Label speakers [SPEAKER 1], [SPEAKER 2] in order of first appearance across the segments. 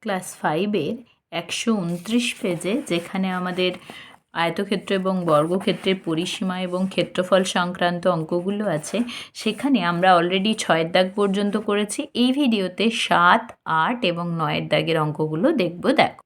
[SPEAKER 1] Class 5-এর 129 পেজে যেখানে আমাদের আয়তক্ষেত্র এবং বর্গক্ষেত্রের পরিসীমা এবং ক্ষেত্রফল সংক্রান্ত অঙ্কগুলো আছে, সেখানে আমরা অলরেডি 6-এর দাগ পর্যন্ত করেছি। এই ভিডিওতে 7, 8 এবং 9-এর দাগের অঙ্কগুলো দেখব। দেখো,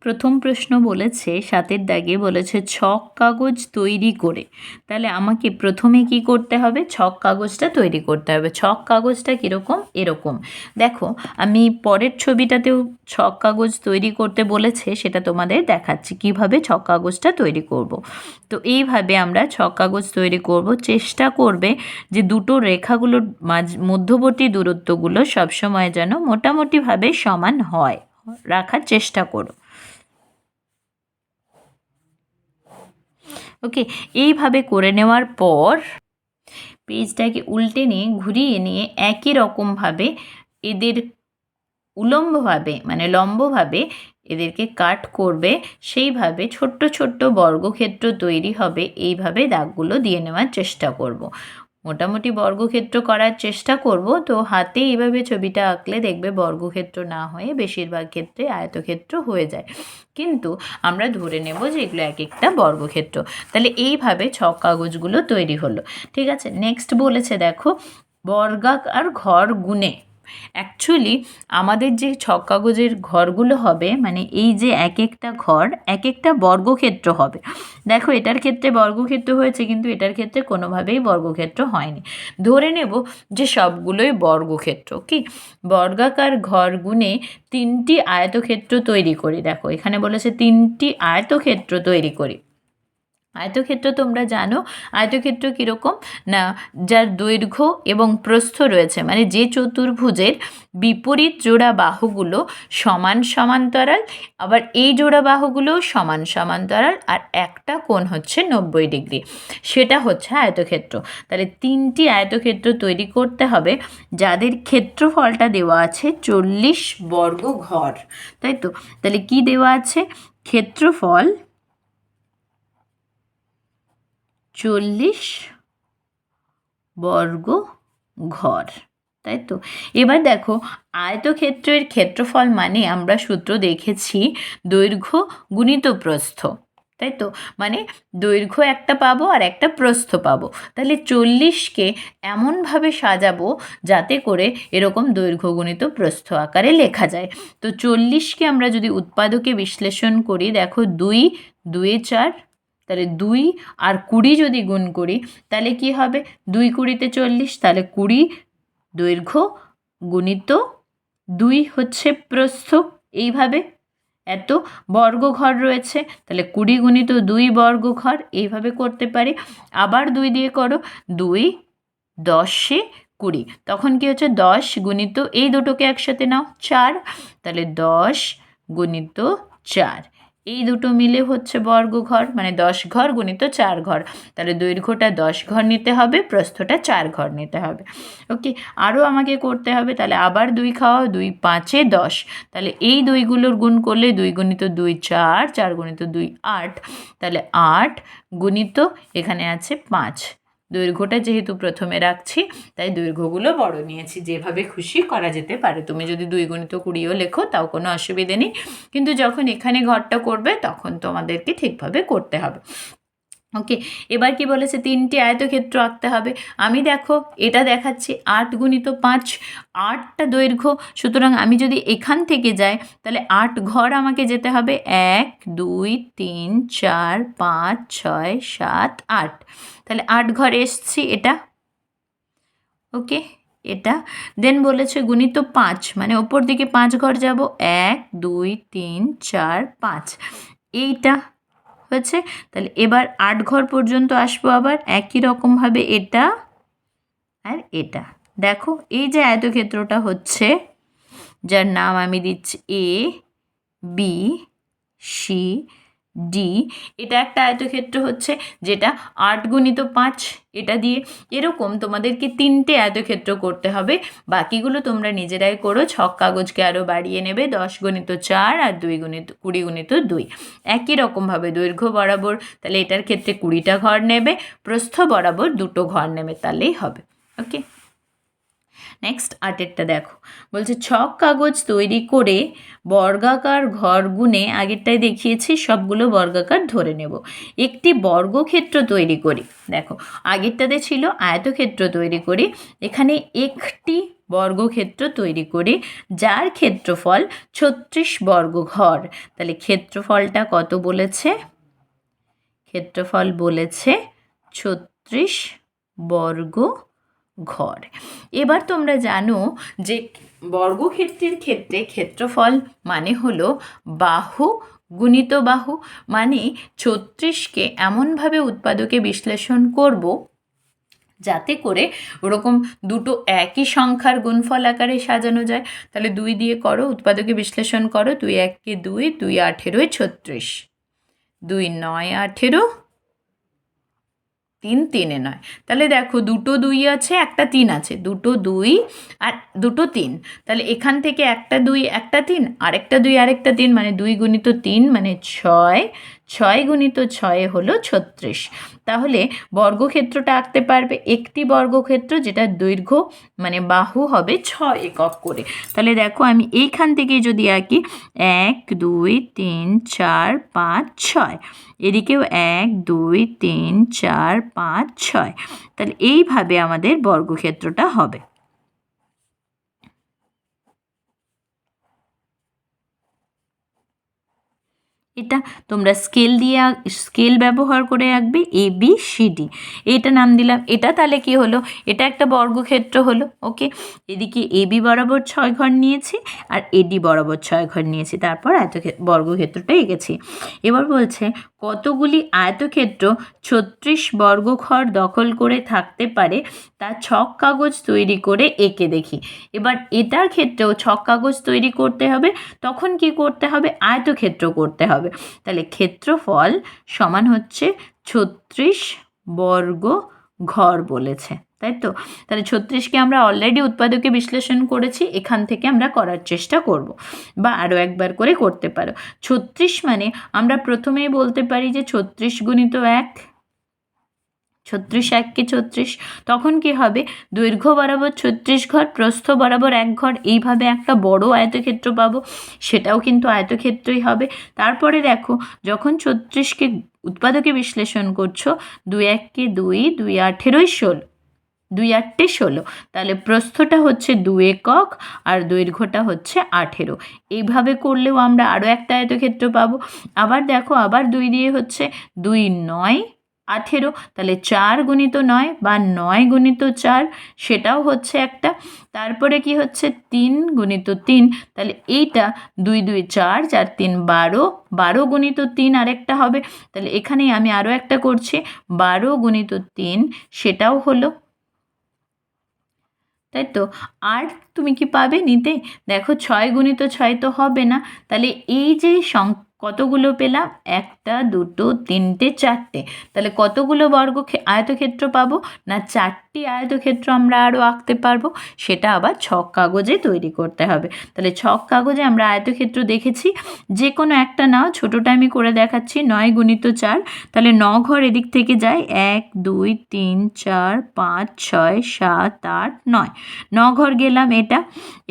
[SPEAKER 1] প্রথম প্রশ্ন বলেছে 7-এর দাগে বলেছে ছক কাগজ তৈরি করে। তাহলে আমাকে প্রথমে কি করতে হবে? ছক কাগজটা তৈরি করতে হবে। ছক কাগজটা কীরকম? এরকম দেখো, আমি পরের ছবিটাতেও ছক কাগজ তৈরি করতে বলেছে, সেটা তোমাদের দেখাচ্ছি কিভাবে ছক কাগজটা তৈরি করব। তো এইভাবে আমরা ছক কাগজ তৈরি করব। চেষ্টা করবে যে দুটো রেখাগুলোর মধ্যবর্তী দূরত্বগুলো সবসময় যেন মোটামুটিভাবে সমান হয়, রাখার চেষ্টা করো। ওকে, এইভাবে করে নেওয়ার পর পেজটাকে উল্টে নিয়ে ঘুরিয়ে নিয়ে একই রকমভাবে এদের উলম্বভাবে মানে লম্বভাবে এদেরকে কাট করবে। সেইভাবে ছোট্ট ছোট্ট বর্গক্ষেত্র তৈরি হবে। এইভাবে দাগগুলো দিয়ে নেওয়ার চেষ্টা করব। মোটামুটি বর্গক্ষেত্র করার চেষ্টা করব। তো হাতে এইভাবে ছবিটা আঁকলে দেখবে বর্গক্ষেত্র না হয়ে বেশিরভাগ ক্ষেত্রে আয়তক্ষেত্র হয়ে যায়, কিন্তু আমরা ধরে নেব যে এগুলো এক একটা বর্গক্ষেত্র। তাহলে এইভাবে ছক কাগজগুলো তৈরি হলো। ঠিক আছে, নেক্সট বলেছে দেখো বর্গাকার ঘর গুণে। অ্যাকচুয়ালি আমাদের যে ছক কাগজের ঘরগুলো হবে, মানে এই যে এক একটা ঘর এক একটা বর্গক্ষেত্র হবে। দেখো, এটার ক্ষেত্রে বর্গক্ষেত্র হয়েছে, কিন্তু এটার ক্ষেত্রে কোনোভাবেই বর্গক্ষেত্র হয়নি। ধরে নেব যে সবগুলোই বর্গক্ষেত্র। কি বর্গাকার ঘর গুণে 3টি আয়তক্ষেত্র তৈরি করি। দেখো, এখানে বলেছে 3টি আয়তক্ষেত্র তৈরি করি। আয়তক্ষেত্র তোমরা জানো, আয়তক্ষেত্র কীরকম না, যার দৈর্ঘ্য এবং প্রস্থ রয়েছে, মানে যে চতুর্ভুজের বিপরীত জোড়া বাহুগুলো সমান সমান্তরাল, আবার এই জোড়া বাহুগুলোও সমান সমান্তরাল, আর একটা কোণ হচ্ছে 90 ডিগ্রি, সেটা হচ্ছে আয়তক্ষেত্র। তাহলে 3টি আয়তক্ষেত্র তৈরি করতে হবে, যাদের ক্ষেত্রফলটা দেওয়া আছে 40 বর্গ ঘর। তাই তো, তাহলে কি দেওয়া আছে? ক্ষেত্রফল 40 বর্গ ঘর। তাই তো, এবার দেখো আয়তক্ষেত্রের ক্ষেত্রফল মানে আমরা সূত্র দেখেছি দৈর্ঘ্য গুণিত প্রস্থ। তাই তো, মানে দৈর্ঘ্য একটা পাবো আর একটা প্রস্থ পাবো। তাহলে 40কে এমনভাবে সাজাবো যাতে করে এরকম দৈর্ঘ্য গুণিত প্রস্থ আকারে লেখা যায়। তো 40কে আমরা যদি উৎপাদকে বিশ্লেষণ করি, দেখো 2 2 4, তাহলে 2 আর 20 যদি গুণ করি তাহলে কি হবে? 2 20 40, তাহলে 20 দৈর্ঘ্য গুণিত 2 হচ্ছে প্রস্থ। এইভাবে এত বর্গঘর রয়েছে, তাহলে 20 গুণিত 2 বর্গঘর, এইভাবে করতে পারি। আবার 2 দিয়ে করো, 2 10 20, তখন কি হচ্ছে 10 গুণিত এই দুটোকে একসাথে নাও 4, তাহলে 10 গুণিত 4, এই দুটো মিলে হচ্ছে বর্গঘর, মানে 10 ঘর গুণিত 4 ঘর। তাহলে দৈর্ঘ্যটা 10 ঘর নিতে হবে, প্রস্থটা 4 ঘর নিতে হবে। ওকে, আরও আমাকে করতে হবে। তাহলে আবার 2 খাওয়াও, 2 5 10, তাহলে এই দুইগুলোর গুণ করলে 2 গুণিত 2 4, 4 গুণিত 2 8, তাহলে 8 গুণিত এখানে আছে 5। দৈর্ঘ্যটা যেহেতু প্রথমে রাখছি তাই দৈর্ঘ্যগুলো বড় নিয়েছি। যেভাবে খুশি করা যেতে পারে, তুমি যদি 2 গুণিত 20ও লেখো তাও কোনো অসুবিধে নেই, কিন্তু যখন এখানে ঘরটা করবে তখন তোমাদেরকে ঠিকভাবে করতে হবে। ওকে, এবার কি বলেছে? 3টি আয়তক্ষেত্র আঁকতে হবে। আমি দেখো এটা দেখাচ্ছি 8 গুণিত 5, 8টা দৈর্ঘ্য, সুতরাং আমি যদি এখান থেকে যাই তাহলে 8 ঘর আমাকে যেতে হবে। 1 2 3 4 5 6 7 8, তাহলে 8 ঘর এসছি এটা। ওকে, এটা দেন বলেছে গুণিত 5, মানে ওপর দিকে 5 ঘর যাব। 1 2 3 4 5, এইটা হয়েছে। তাহলে এবার 8 ঘর পর্যন্ত আসবো, আবার একই রকমভাবে এটা আর এটা। দেখো এই যে আয়তক্ষেত্রটা হচ্ছে, যার নাম আমি দিচ্ছি এ বি সি ডি, এটা একটা আয়তক্ষেত্র হচ্ছে, যেটা 8 গুণিত 5 এটা দিয়ে। এরকম তোমাদেরকে 3টে আয়তক্ষেত্র করতে হবে। বাকিগুলো তোমরা নিজেরাই করো, ছক কাগজকে আরও বাড়িয়ে নেবে। 10 গুণিত 4 আর 2 গুণিত 20 গুণিত 2, একই রকমভাবে দৈর্ঘ্য বরাবর, তাহলে এটার ক্ষেত্রে 20টা ঘর নেবে, প্রস্থ বরাবর 2টো ঘর নেবে, তাহলেই হবে। ওকে, নেক্সট 8এরটা দেখো, বলছে ছক কাগজ তৈরি করে বর্গাকার ঘর গুনে, আগেরটাই দেখিয়েছি সবগুলো বর্গাকার ধরে নেব, একটি বর্গক্ষেত্র তৈরি করি। দেখো আগেরটাতে ছিল আয়তক্ষেত্র তৈরি করি, এখানে একটি বর্গক্ষেত্র তৈরি করি যার ক্ষেত্রফল 36 বর্গ ঘর। তাহলে ক্ষেত্রফলটা কত বলেছে? ক্ষেত্রফল বলেছে 36 বর্গ ঘর। এবার তোমরা জানো যে বর্গক্ষেত্রের ক্ষেত্রে ক্ষেত্রফল মানে হলো বাহু গুণিত বাহু, মানে 36কে এমনভাবে উৎপাদকে বিশ্লেষণ করব যাতে করে ওরকম দুটো একই সংখ্যার গুণফল আকারে সাজানো যায়। তাহলে 2 দিয়ে করো, উৎপাদকে বিশ্লেষণ করো, 2 1 2, 2 18 36, 2 9 18, 3 3 9। তাহলে দেখো দুটো 2 আছে, একটা 3 আছে, দুটো 2 আর দুটো 3। তাহলে এখান থেকে একটা 2 একটা 3, আরেকটা 2 আরেকটা 3, মানে 2 গুণিত 3 মানে 6, 6 গুণিত 6 হলো 36। তাহলে বর্গক্ষেত্রটা আঁকতে পারবে, একটি বর্গক্ষেত্র যেটা দৈর্ঘ্য মানে বাহু হবে 6 একক করে। তাহলে দেখো আমি এইখান থেকে যদি আঁকি 1 2 3 4 5 6, এদিকেও 1 2 3 4 5 6, তাহলে এইভাবে আমাদের বর্গক্ষেত্রটা হবে। এটা তোমরা স্কেল ব্যবহার করে আঁকবে ABCD, এটা নাম দিলাম। এটা তাহলে কি হলো? এটা একটা বর্গক্ষেত্র হলো। ওকে, এদিকে AB বরাবর 6 ঘর নিয়েছি আর AD বরাবর 6 ঘর নিয়েছি, তারপর বর্গক্ষেত্রটা এঁকেছি। এবার বলছে কতগুলি আয়তক্ষেত্র 36 বর্গঘর দখল করে থাকতে পারে তা ছক কাগজ তৈরি করে এঁকে দেখি। এবার এটার ক্ষেত্রেও ছক কাগজ তৈরি করতে হবে, তখন কি করতে হবে? আয়তক্ষেত্র করতে হবে। তাহলে ক্ষেত্রফল সমান হচ্ছে 36 বর্গ ঘর বলেছে, তাই তো? তাহলে 36কে আমরা অলরেডি উৎপাদকে বিশ্লেষণ করেছি, এখান থেকে আমরা করার চেষ্টা করব, বা আরও একবার করে করতে পারো। 36 মানে আমরা প্রথমেই বলতে পারি যে 36 গুণিত 1, 36 1 36, তখন কি হবে? দৈর্ঘ্য বরাবর 36 ঘর, প্রস্থ বরাবর 1 ঘর, এইভাবে একটা বড় আয়তক্ষেত্র পাবো, সেটাও কিন্তু আয়তক্ষেত্রই হবে। তারপরে দেখো যখন 36কে উৎপাদকে বিশ্লেষণ করছো, 2 1 2, 2 18 16, 2 8 16, তাহলে প্রস্থটা হচ্ছে 2 একক আর দৈর্ঘ্যটা হচ্ছে 18। এইভাবে করলেও আমরা আরও একটা আয়তক্ষেত্র পাবো। আবার দেখো আবার 2 দিয়ে হচ্ছে 2 9 18, তাহলে 4 গুণিত 9 বা 9 গুণিত 4, সেটাও হচ্ছে একটা। তারপরে কি হচ্ছে 3 গুণিত 3, তাহলে এইটা 2 2 4, 4 3 12, 12 গুণিত 3 আরেকটা হবে। তাহলে এখানেই আমি আরও একটা করছি 12 গুণিত 3, সেটাও হলো, তাই তো? আর তুমি কি পাবে নিতে? দেখো 6 গুণিত 6 তো হবে না, তাহলে এই যে কতগুলো পেলাম? 1 2 3 4টে, তাহলে কতগুলো আয়তক্ষেত্র পাবো? না 4টি আয়তক্ষেত্র আমরা আরও আঁকতে পারবো, সেটা আবার ছক কাগজে তৈরি করতে হবে। তাহলে ছক কাগজে আমরা আয়তক্ষেত্র দেখেছি, যে কোনো একটা নাও, ছোটোটা আমি করে দেখাচ্ছি। 9 গুণিত 4, তাহলে 9 ঘর এদিক থেকে যায়, 1 2 3 4 5 6 7 8 9, 9 ঘর গেলাম এটা।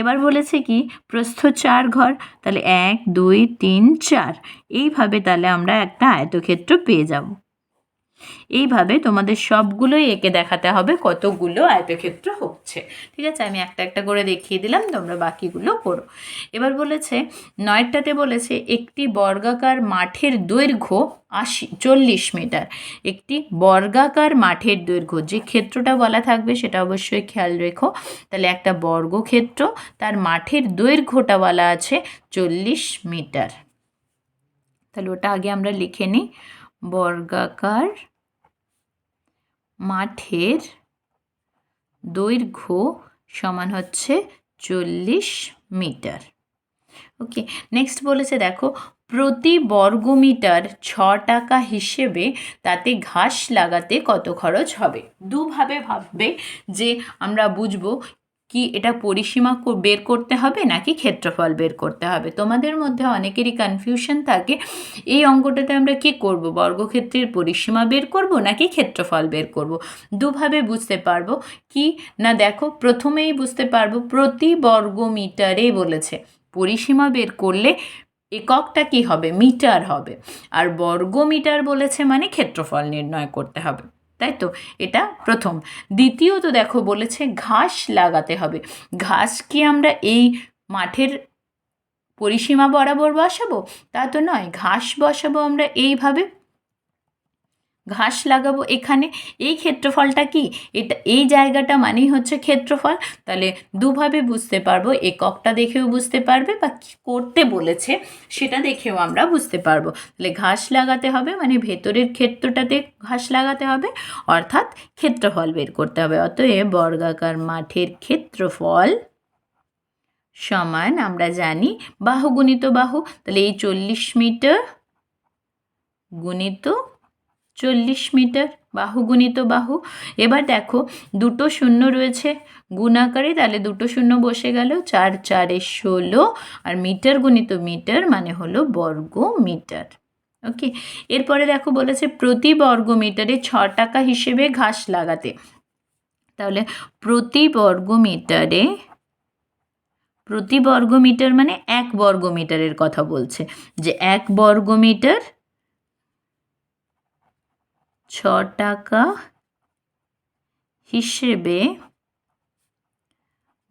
[SPEAKER 1] এবার বলেছে কি প্রস্থ 4 ঘর, তাহলে 1 2 3 4, এইভাবে তাহলে আমরা একটা আয়তক্ষেত্র পেয়ে যাব। এইভাবে তোমাদের সবগুলোই এঁকে দেখাতে হবে কতগুলো আয়তক্ষেত্র হচ্ছে। ঠিক আছে, আমি একটা একটা করে দেখিয়ে দিলাম, তোমরা বাকিগুলো করো। এবার বলেছে 9টাতে বলেছে একটি বর্গাকার মাঠের দৈর্ঘ্য 40 মিটার। একটি বর্গাকার মাঠের দৈর্ঘ্য, যে ক্ষেত্রটা বলা থাকবে সেটা অবশ্যই খেয়াল রেখো। তাহলে একটা বর্গক্ষেত্র, তার মাঠের দৈর্ঘ্যটা বলা আছে 40 মিটার। তাহলে ওটা আগে আমরা লিখে নিই, বর্গাকার মাঠের দৈর্ঘ্য সমান হচ্ছে 40 মিটার। ওকে, নেক্সট বলেছে দেখো প্রতি বর্গমিটার 6 টাকা হিসেবে তাতে ঘাস লাগাতে কত খরচ হবে। দুভাবে ভাববে যে আমরা বুঝবো কি এটা পরিসীমা বের করতে হবে নাকি ক্ষেত্রফল বের করতে হবে? তোমাদের মধ্যে অনেকেরই কনফিউশন থাকে এই অঙ্কটাতে আমরা কি করব, বর্গক্ষেত্রের পরিসীমা বের করব নাকি ক্ষেত্রফল বের করব। দুভাবে বুঝতে পারবো। কি না দেখো, প্রথমেই বুঝতে পারবো প্রতি বর্গ মিটারে বলেছে, পরিসীমা বের করলে এককটা কি হবে, মিটার হবে, আর বর্গ মিটার বলেছে মানে ক্ষেত্রফল নির্ণয় করতে হবে, তাই তো? এটা প্রথম। দ্বিতীয়ত দেখো বলেছে ঘাস লাগাতে হবে। ঘাস কি আমরা এই মাঠের পরিসীমা বরাবর বসাবো? তা তো নয়, ঘাস বসাবো আমরা এইভাবে, ঘাস লাগাবো এখানে। এই ক্ষেত্রফলটা কি, এটা এই জায়গাটা মানেই হচ্ছে ক্ষেত্রফল। তাহলে দুভাবে বুঝতে পারবো, এককটা দেখেও বুঝতে পারবে বা কী করতে বলেছে সেটা দেখেও আমরা বুঝতে পারবো। তাহলে ঘাস লাগাতে হবে মানে ভেতরের ক্ষেত্রটাতে ঘাস লাগাতে হবে, অর্থাৎ ক্ষেত্রফল বের করতে হবে। অতএব বর্গাকার মাঠের ক্ষেত্রফল সমান আমরা জানি বাহু গুণিত বাহু। তাহলে এই 40 মিটার গুণিত 40 মিটার, বাহু গুণিত বাহু। এবার দেখো দুটো শূন্য রয়েছে গুণাকারে, তাহলে দুটো শূন্য বসে গেল, 4 4 16, আর মিটার গুণিত মিটার মানে হলো বর্গ মিটার। ওকে, এরপরে দেখো বলেছে প্রতি বর্গ মিটারে 6 টাকা হিসেবে ঘাস লাগাতে। তাহলে প্রতি বর্গ মিটার মানে 1 বর্গ মিটারের কথা বলছে, যে 1 বর্গ মিটার 6 টাকা হিসেবে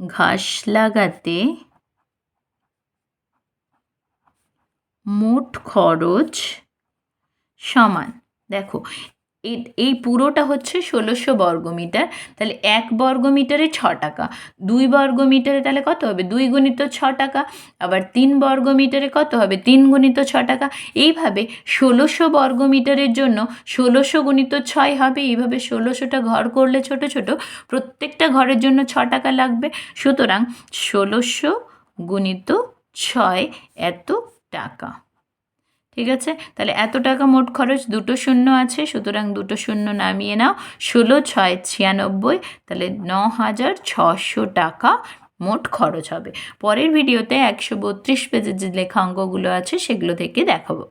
[SPEAKER 1] ঘাস লাগাতে মোট খরচ সমান। দেখো এই পুরোটা হচ্ছে 1600 বর্গ মিটার, তাহলে 1 বর্গ মিটারে 6 টাকা, 2 বর্গ মিটারে তাহলে কত হবে, 2 গুণিত 6 টাকা, আবার 3 বর্গ মিটারে কত হবে, 3 গুণিত 6 টাকা। এইভাবে 1600 বর্গ মিটারের জন্য 1600 গুণিত 6 হবে। এইভাবে 1600টা ঘর করলে ছোট ছোট, প্রত্যেকটা ঘরের জন্য 6 টাকা লাগবে। সুতরাং 1600 গুণিত 6 এত টাকা। ঠিক আছে, তাহলে এত টাকা মোট খরচ, দুটো শূন্য আছে সুতরাং দুটো শূন্য নামিয়ে নাও, 16 6 96, তাহলে 9600 টাকা মোট খরচ হবে। পরের ভিডিওতে 132 পেজের যে লেখা অঙ্কগুলো আছে সেগুলো থেকে দেখাবো।